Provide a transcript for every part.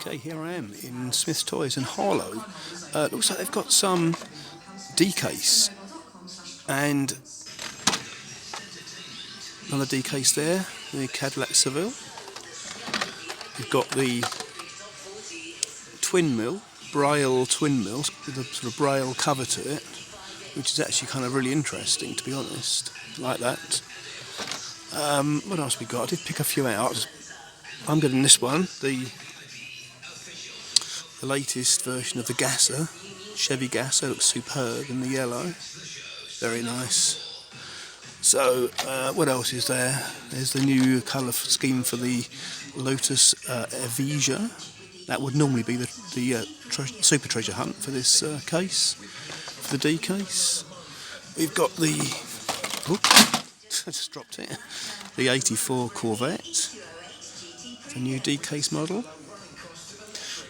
Okay, here I am in Smyths Toys in Harlow. Looks like they've got some D-case and another D-case there, the Cadillac Seville. You've got the twin mill, braille twin mill with a sort of braille cover to it, which is actually kind of really interesting, to be honest. Like that. What else we got? I did pick a few out. I'm getting this one, the latest version of the Gasser, Chevy Gasser. Looks superb in the yellow, very nice. So what else is there? There's the new colour scheme for the Lotus Evija. That would normally be the super treasure hunt for this case, for the D case. We've got the, I just dropped it, the 84 Corvette, the new D case model.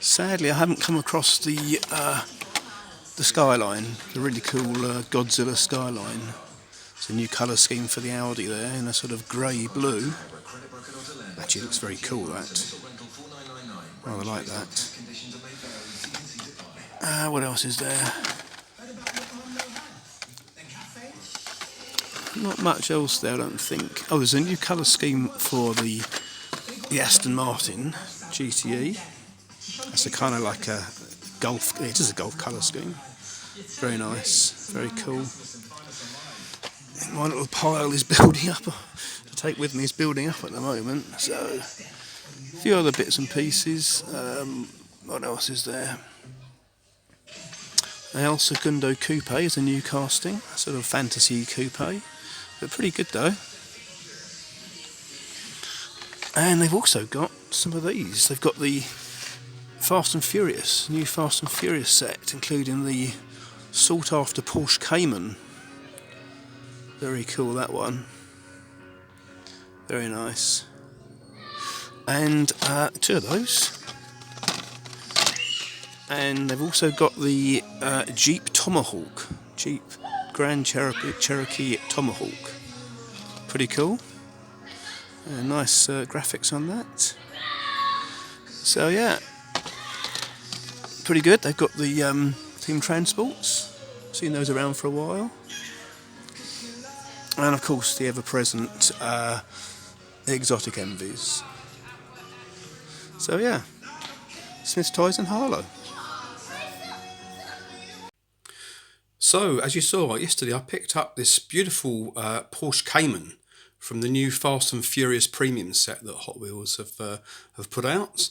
Sadly, I haven't come across the Skyline, the really cool Godzilla Skyline. It's a new colour scheme for the Audi there in a sort of grey blue. Actually, looks very cool, that. Rather like that. What else is there? Not much else there, I don't think. Oh, there's a new colour scheme for the Aston Martin GTE. That's a kind of like a golf. It is a golf colour scheme. Very nice, very cool. My little pile is building up. To take with me is building up at the moment. So a few other bits and pieces. What else is there? The El Segundo Coupe is a new casting, a sort of fantasy coupe, but pretty good though. And they've also got some of these. They've got the Fast and Furious, new Fast and Furious set, including the sought after Porsche Cayman. Very cool, that one. Very nice. And two of those. And they've also got the Jeep Tomahawk, Jeep Grand Cherokee Tomahawk. Pretty cool. Nice graphics on that. So yeah, pretty good. They've got the Team Transports. Seen those around for a while. And of course the ever-present exotic envies. So yeah, Smyths Toys in Harlow. So as you saw yesterday, I picked up this beautiful Porsche Cayman from the new Fast and Furious Premium set that Hot Wheels have put out.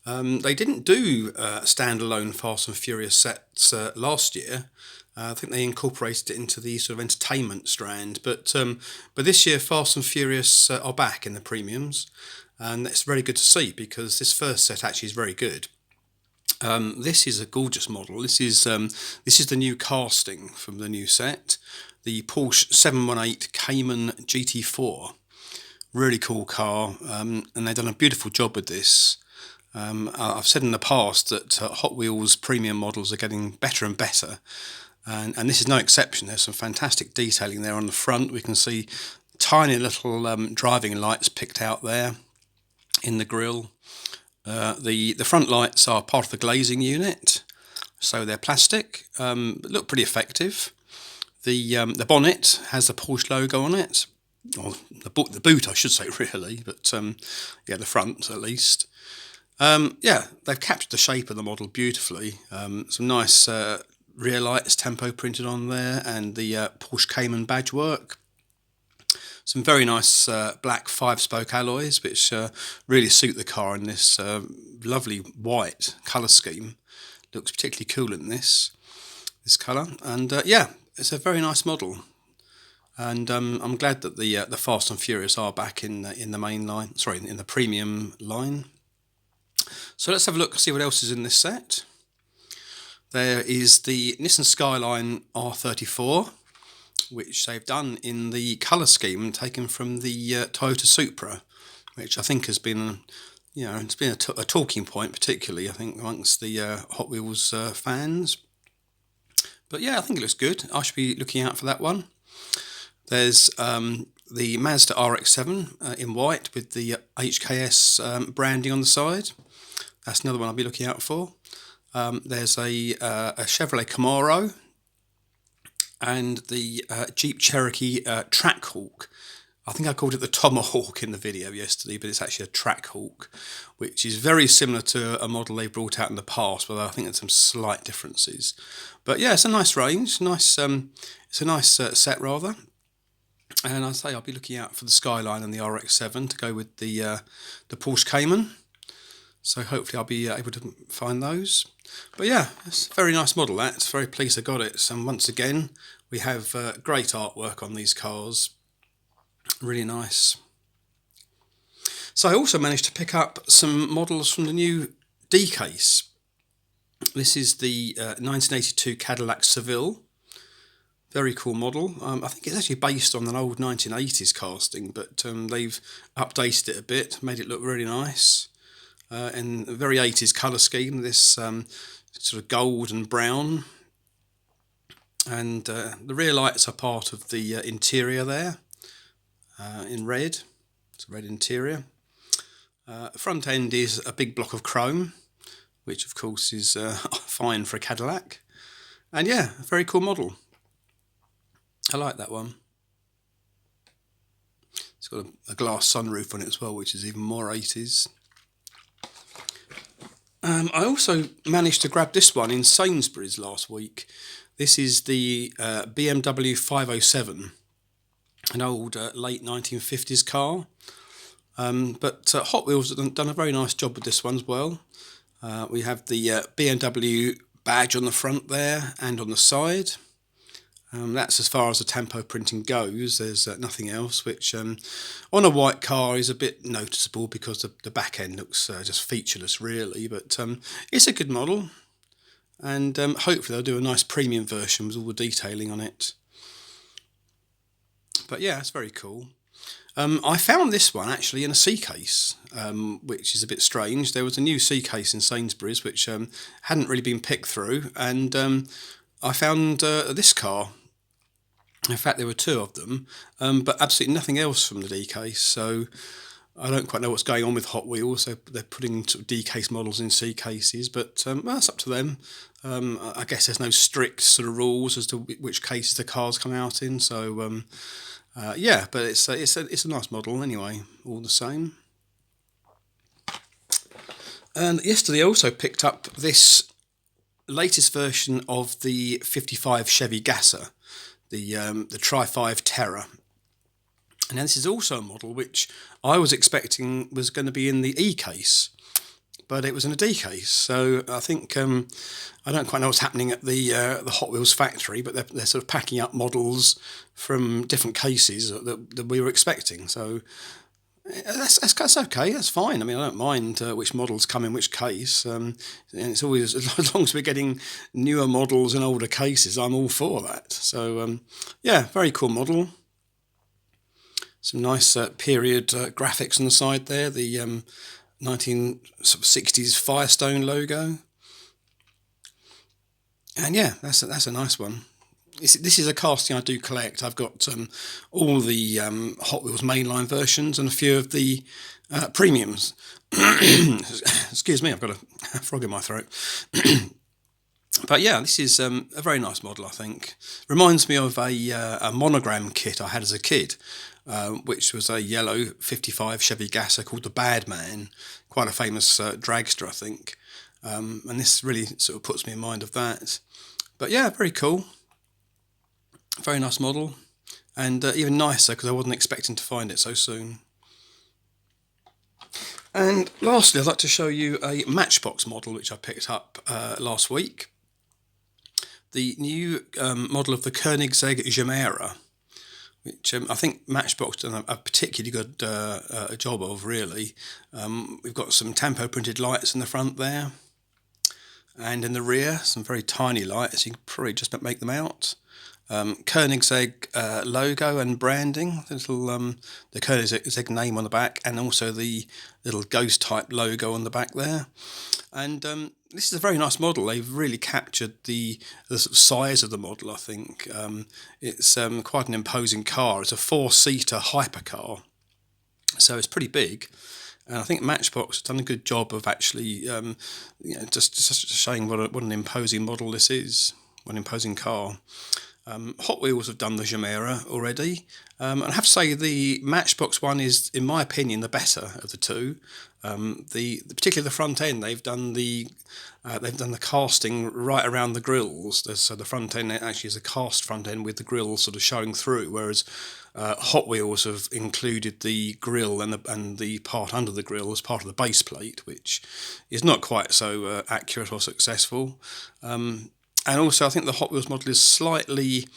They didn't do standalone Fast and Furious sets last year. I think they incorporated it into the sort of entertainment strand, but this year Fast and Furious are back in the premiums, and it's very good to see because this first set actually is very good. This is a gorgeous model. This is the new casting from the new set, the Porsche 718 Cayman GT4. Really cool car, and they've done a beautiful job with this. I've said in the past that Hot Wheels premium models are getting better and better. And this is no exception. There's some fantastic detailing there on the front. We can see tiny little driving lights picked out there in the grille. The front lights are part of the glazing unit, so they're plastic, but look pretty effective. The bonnet has the Porsche logo on it, or the boot I should say really, but yeah, the front at least. Yeah, they've captured the shape of the model beautifully. Some nice rear lights tempo printed on there, and the Porsche Cayman badge work. Some very nice black 5-spoke alloys, which really suit the car in this lovely white colour scheme. Looks particularly cool in this colour, and yeah, it's a very nice model. And I'm glad that the Fast and Furious are back in the main line. Sorry, in the premium line. So let's have a look and see what else is in this set. There is the Nissan Skyline R34, which they've done in the colour scheme taken from the Toyota Supra, which I think has been, it's been a talking point, particularly I think amongst the Hot Wheels fans. But yeah, I think it looks good. I should be looking out for that one. There's the Mazda RX-7 in white with the HKS branding on the side. That's another one I'll be looking out for. There's a Chevrolet Camaro and the Jeep Cherokee Trackhawk. I think I called it the Tomahawk in the video yesterday, but it's actually a Trackhawk, which is very similar to a model they brought out in the past, but I think there's some slight differences. But yeah, it's a nice range, nice. It's a nice set rather. And I say I'll be looking out for the Skyline and the RX-7 to go with the Porsche Cayman. So hopefully I'll be able to find those. But yeah, it's a very nice model. That's very pleased I got it. And once again, we have great artwork on these cars. Really nice. So I also managed to pick up some models from the new D case. This is the 1982 Cadillac Seville. Very cool model. I think it's actually based on an old 1980s casting, but they've updated it a bit, made it look really nice. In a very 80s colour scheme, this sort of gold and brown. And the rear lights are part of the interior there, in red. It's a red interior. The front end is a big block of chrome, which of course is fine for a Cadillac. And yeah, a very cool model. I like that one. It's got a glass sunroof on it as well, which is even more 80s. I also managed to grab this one in Sainsbury's last week. This is the BMW 507, an old late 1950s car. But Hot Wheels have done a very nice job with this one as well. We have the BMW badge on the front there and on the side. That's as far as the tampo printing goes. There's nothing else, which on a white car is a bit noticeable because the back end looks just featureless really, but it's a good model, and hopefully they'll do a nice premium version with all the detailing on it. But yeah, it's very cool. I found this one actually in a C case, which is a bit strange. There was a new C case in Sainsbury's which hadn't really been picked through, and I found this car. In fact, there were two of them, but absolutely nothing else from the D case. So I don't quite know what's going on with Hot Wheels. So they're putting sort of D case models in C cases, but well, that's up to them. I guess there's no strict sort of rules as to which cases the cars come out in. So yeah, but it's a nice model anyway, all the same. And yesterday I also picked up this latest version of the 55 Chevy Gasser, the Tri-5 Terra. And this is also a model which I was expecting was going to be in the E case, but it was in a D case. So I think I don't quite know what's happening at the Hot Wheels factory, but they're sort of packing up models from different cases that we were expecting. So that's okay. That's fine. I mean, I don't mind which models come in which case. And it's always, as long as we're getting newer models in older cases, I'm all for that. So yeah, very cool model. Some nice period graphics on the side there. The 1960s Firestone logo. And yeah, that's a nice one. This is a casting I do collect. I've got all the Hot Wheels mainline versions and a few of the premiums. Excuse me, I've got a frog in my throat. But yeah, this is a very nice model, I think. Reminds me of a monogram kit I had as a kid, which was a yellow 55 Chevy Gasser called the Bad Man, quite a famous dragster, I think. And this really sort of puts me in mind of that. But yeah, very cool. Very nice model, and even nicer because I wasn't expecting to find it so soon. And lastly, I'd like to show you a Matchbox model which I picked up last week. The new model of the Koenigsegg Gemera, which I think Matchbox done a particularly good job of, really. We've got some tampo printed lights in the front there, and in the rear some very tiny lights. You can probably just make them out. Koenigsegg logo and branding, the little the Koenigsegg name on the back, and also the little ghost type logo on the back there. And this is a very nice model. They've really captured the sort of size of the model, I think. It's quite an imposing car. It's a 4-seater hypercar, so it's pretty big. And I think Matchbox has done a good job of actually, just showing what an imposing model this is, what an imposing car. Hot Wheels have done the Gemera already, and I have to say the Matchbox one is, in my opinion, the better of the two. Particularly the front end, they've done the casting right around the grills. So the front end actually is a cast front end with the grill sort of showing through, whereas Hot Wheels have included the grill and the part under the grill as part of the base plate, which is not quite so accurate or successful. And also, I think the Hot Wheels model is slightly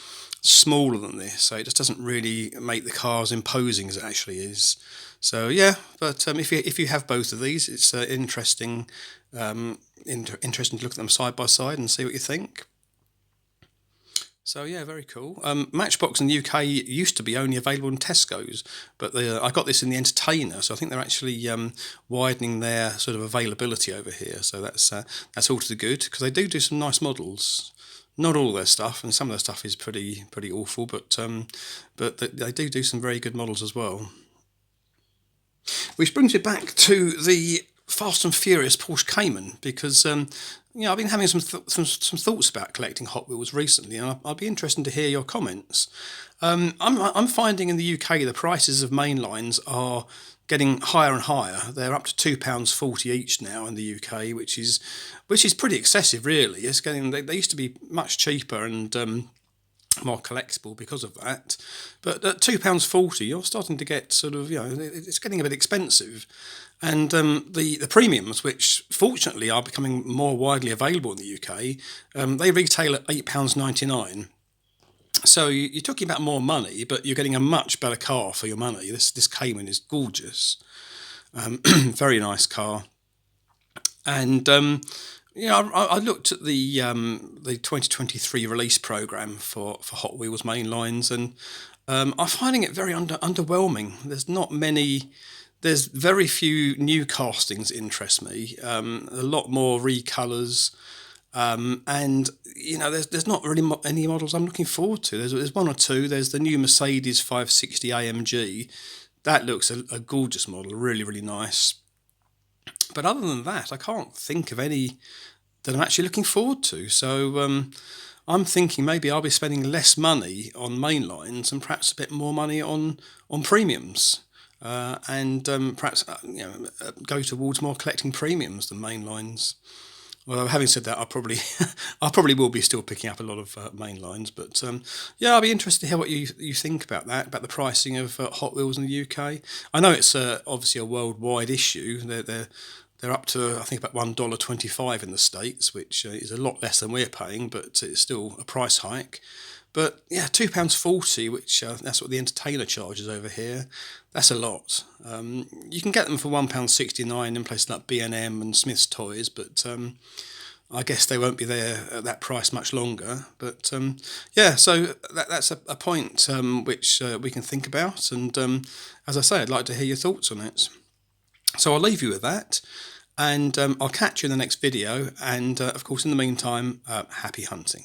smaller than this, so it just doesn't really make the car as imposing as it actually is. So yeah, but if you have both of these, it's interesting to look at them side by side and see what you think. So yeah, very cool. Matchbox in the UK used to be only available in Tesco's, but I got this in the Entertainer, so I think they're actually widening their sort of availability over here. So that's all to the good, because they do some nice models. Not all their stuff, and some of their stuff is pretty awful, but they do some very good models as well. Which brings me back to the Fast and Furious Porsche Cayman, because I've been having some thoughts about collecting Hot Wheels recently, and I'd be interested to hear your comments. I'm finding in the UK the prices of mainlines are getting higher and higher. They're up to £2.40 each now in the UK, which is pretty excessive, really. It's getting they used to be much cheaper and more collectible because of that. But at £2.40, you're starting to get sort of, it's getting a bit expensive. And the premiums, which fortunately are becoming more widely available in the UK, they retail at £8.99. So you're talking about more money, but you're getting a much better car for your money. This Cayman is gorgeous, very nice car, and I looked at the 2023 release program for Hot Wheels mainlines, and I'm finding it very underwhelming. There's not many. There's very few new castings that interest me. A lot more recolours. And there's not really any models I'm looking forward to. There's one or two. There's the new Mercedes 560 AMG. That looks a gorgeous model, really, really nice. But other than that, I can't think of any that I'm actually looking forward to. So I'm thinking maybe I'll be spending less money on mainlines and perhaps a bit more money on premiums. And perhaps go towards more collecting premiums than mainlines. Well, having said that, I probably will be still picking up a lot of mainlines, but I'll be interested to hear what you think about that, about the pricing of Hot Wheels in the UK. I know it's obviously a worldwide issue. They're up to, I think, about $1.25 in the States, which is a lot less than we're paying, but it's still a price hike. But yeah, £2.40, which that's what the Entertainer charges over here. That's a lot. You can get them for £1.69 in places like B&M and Smyths Toys, but I guess they won't be there at that price much longer. But so that's a point which we can think about. And as I say, I'd like to hear your thoughts on it. So I'll leave you with that, and I'll catch you in the next video. And of course, in the meantime, happy hunting.